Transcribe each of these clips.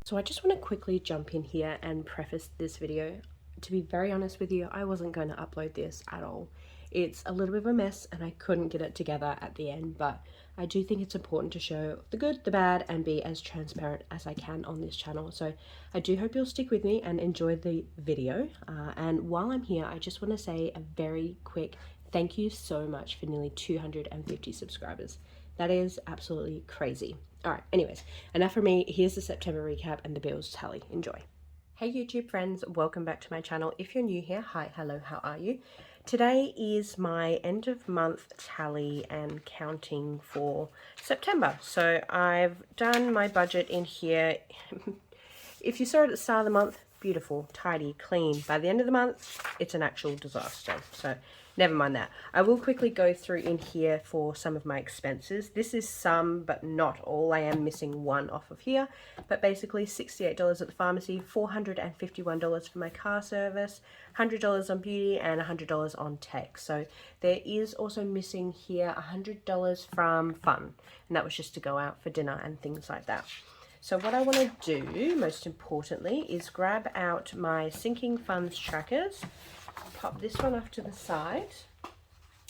So I just want to quickly jump in here and preface this video. To be very honest with you, I wasn't going to upload this at all. It's a little bit of a mess and I couldn't get it together at the end, but I do think it's important to show the good, the bad, and be as transparent as I can on this channel. So I do hope you'll stick with me and enjoy the video. And while I'm here, I just want to say a very quick thank you so much for nearly 250 subscribers. That is absolutely crazy. All right, anyways, enough from me. Here's the September recap and the bills tally. Enjoy. Hey YouTube friends, welcome back to my channel. If you're new here, hi, hello, how are you? Today is my end of month tally and counting for September. So I've done my budget in here. If you saw it at the start of the month, beautiful, tidy, clean. By the end of the month, it's an actual disaster. So never mind that. I will quickly go through in here for some of my expenses. This is some, but not all. I am missing one off of here. But basically $68 at the pharmacy, $451 for my car service, $100 on beauty, and $100 on tech. So there is also missing here $100 from fun. And that was just to go out for dinner and things like that. So what I want to do, most importantly, is grab out my sinking funds trackers, pop this one off to the side,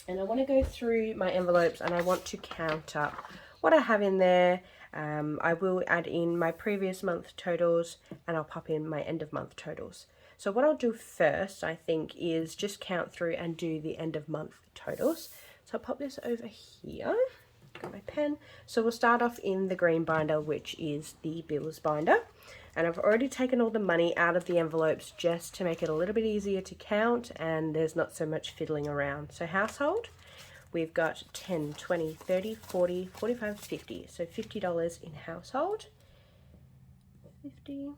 and I want to go through my envelopes and I want to count up what I have in there. I will add in my previous month totals and I'll pop in my end of month totals. So what I'll do first, I think, is just count through and do the end of month totals. So I'll pop this over here. Got my pen. So we'll start off in the green binder, which is the bills binder. And I've already taken all the money out of the envelopes just to make it a little bit easier to count and there's not so much fiddling around. So household, we've got 10, 20, 30, 40, 45, 50. So $50 in household. 50.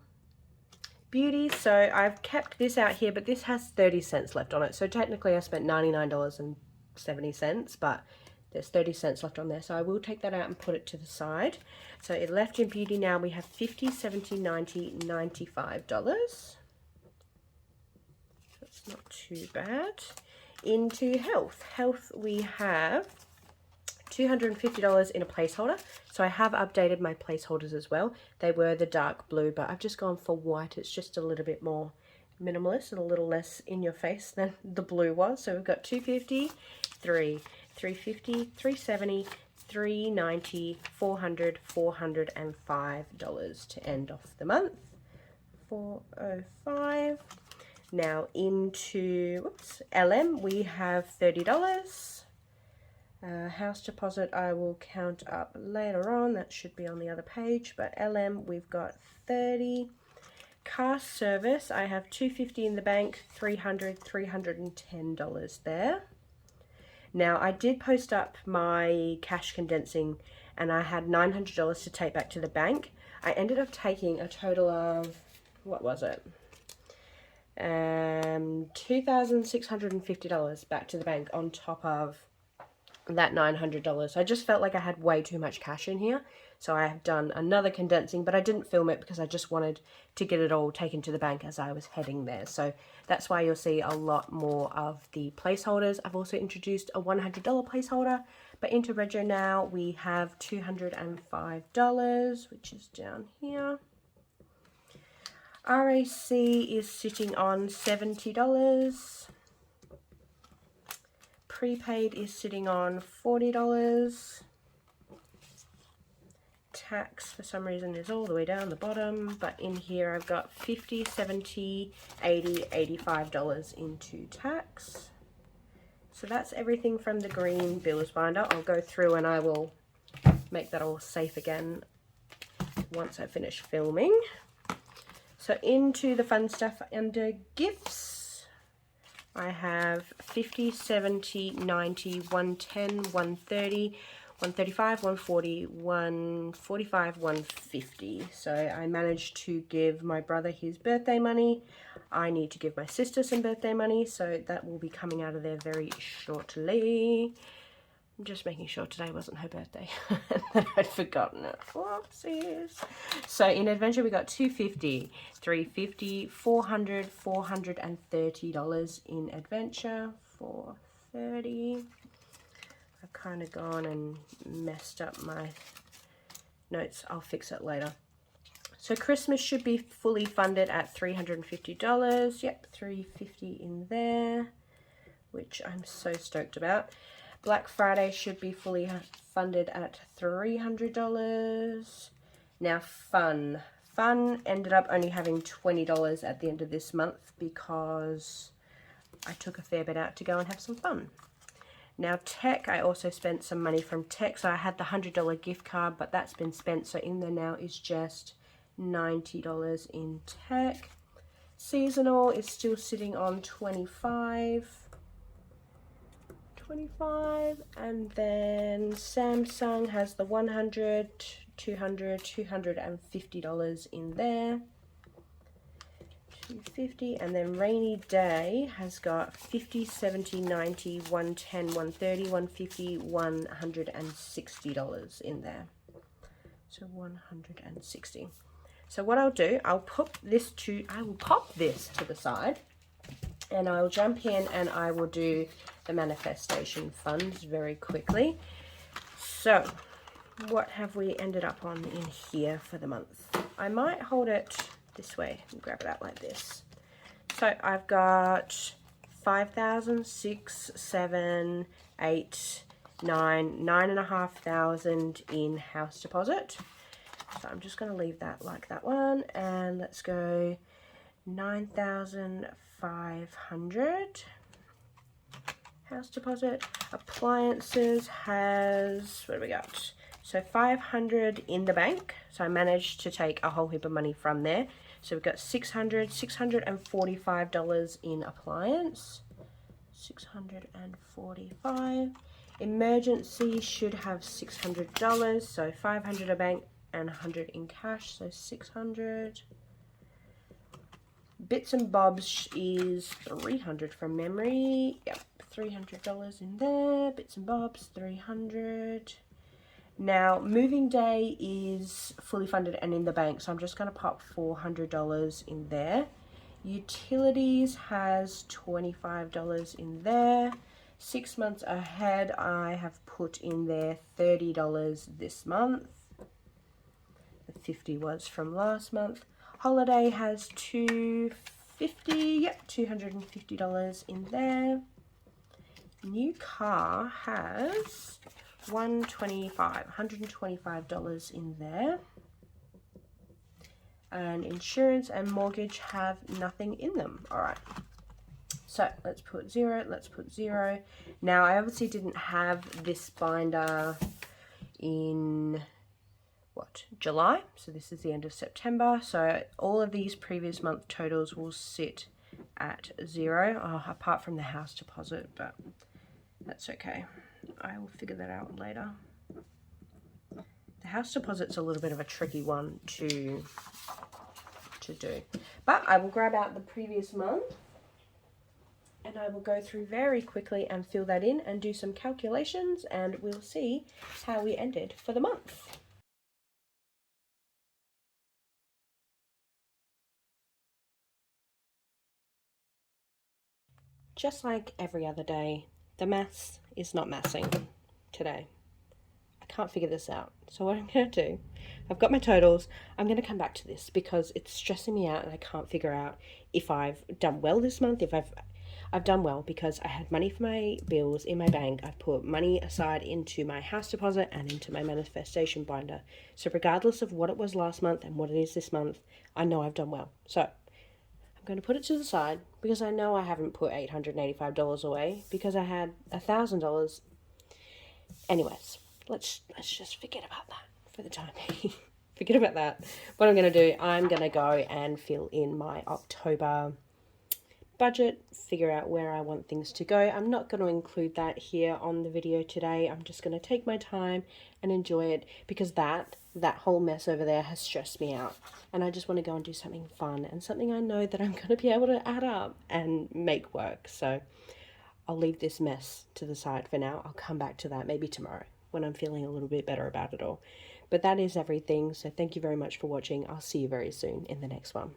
Beauty, so I've kept this out here, but this has 30 cents left on it. So technically I spent $99.70, but there's 30 cents left on there, so I will take that out and put it to the side. So it left in beauty now, we have $50, $70, $90, $95. That's not too bad. Into health. Health, we have $250 in a placeholder. So I have updated my placeholders as well. They were the dark blue, but I've just gone for white. It's just a little bit more minimalist and a little less in your face than the blue was. So we've got $250, $350, $370, $390, $400, $405 to end off the month. $405. Now into LM, we have $30. House deposit I will count up later on. That should be on the other page. But LM, we've got $30. Car service, I have $250 in the bank, $300, $310 there. Now, I did post up my cash condensing and I had $900 to take back to the bank. I ended up taking a total of, what was it? $2,650 back to the bank on top of that $900. I just felt like I had way too much cash in here. So I have done another condensing, but I didn't film it because I just wanted to get it all taken to the bank as I was heading there. So that's why you'll see a lot more of the placeholders. I've also introduced a $100 placeholder, but into Rego now we have $205, which is down here. RAC is sitting on $70. Prepaid is sitting on $40. Tax for some reason is all the way down the bottom, but in here I've got $50, $70, $80, $85 into tax. So that's everything from the green bills binder. I'll go through and I will make that all safe again once I finish filming. So into the fun stuff under gifts, I have $50, $70, $90, $110, $130, $135, $140, $145, $150. So I managed to give my brother his birthday money. I need to give my sister some birthday money, so that will be coming out of there very shortly. I'm just making sure today wasn't her birthday and that I'd forgotten it. Whoopsies. So in adventure we got $250, $350, $400, $430 in adventure, $430. I've kind of gone and messed up my notes. I'll fix it later. So Christmas should be fully funded at $350. Yep, $350 in there, which I'm so stoked about. Black Friday should be fully funded at $300. Now Fun ended up only having $20 at the end of this month because I took a fair bit out to go and have some fun. Now Tech, I also spent some money from Tech, so I had the $100 gift card, but that's been spent, so in there now is just $90 in Tech. Seasonal is still sitting on 25, and then Samsung has the $100, $200, $250 in there. $250, and then Rainy Day has got 50, 70, 90, 110, 130, 150, $160 in there. So 160. So what I'll do, I will pop this to the side, and I'll jump in and I will do the manifestation funds very quickly. So what have we ended up on in here for the month? I might hold it this way and grab it out like this. So I've got 5,000, 6, 7, 8, 9, 9,500 in house deposit. So I'm just going to leave that like that one, and let's go 9,500 house deposit. Appliances has, what do we got? So 500 in the bank. So I managed to take a whole heap of money from there. So we've got $645 in appliance. 645. Emergency should have $600. So 500 a bank and 100 in cash. So 600. Bits and bobs is 300 from memory. Yep, $300 in there. Bits and bobs, 300. Now, moving day is fully funded and in the bank, so I'm just going to pop $400 in there. Utilities has $25 in there. 6 months ahead, I have put in there $30 this month. The 50 was from last month. Holiday has $250, yep, $250 in there. New car has $125 in there. And insurance and mortgage have nothing in them. All right. So let's put 0, let's put 0. Now I obviously didn't have this binder in July, so this is the end of September, so all of these previous month totals will sit at 0, apart from the house deposit, but that's okay. I will figure that out later. The house deposit's a little bit of a tricky one to do, but I will grab out the previous month and I will go through very quickly and fill that in and do some calculations, and we'll see how we ended for the month. Just like every other day, the maths is not mathsing today. I can't figure this out. So what I'm going to do, I've got my totals. I'm going to come back to this because it's stressing me out and I can't figure out if I've done well this month. If I've done well because I had money for my bills in my bank. I've put money aside into my house deposit and into my manifestation binder. So regardless of what it was last month and what it is this month, I know I've done well. So I'm going to put it to the side because I know I haven't put $885 away because I had $1,000. Anyways, let's just forget about that for the time being. Forget about that. What I'm going to do, I'm going to go and fill in my October budget, figure out where I want things to go. I'm not going to include that here on the video today. I'm just going to take my time and enjoy it because that whole mess over there has stressed me out, and I just want to go and do something fun and something I know that I'm going to be able to add up and make work. So I'll leave this mess to the side for now. I'll come back to that maybe tomorrow when I'm feeling a little bit better about it all. But that is everything. So thank you very much for watching. I'll see you very soon in the next one.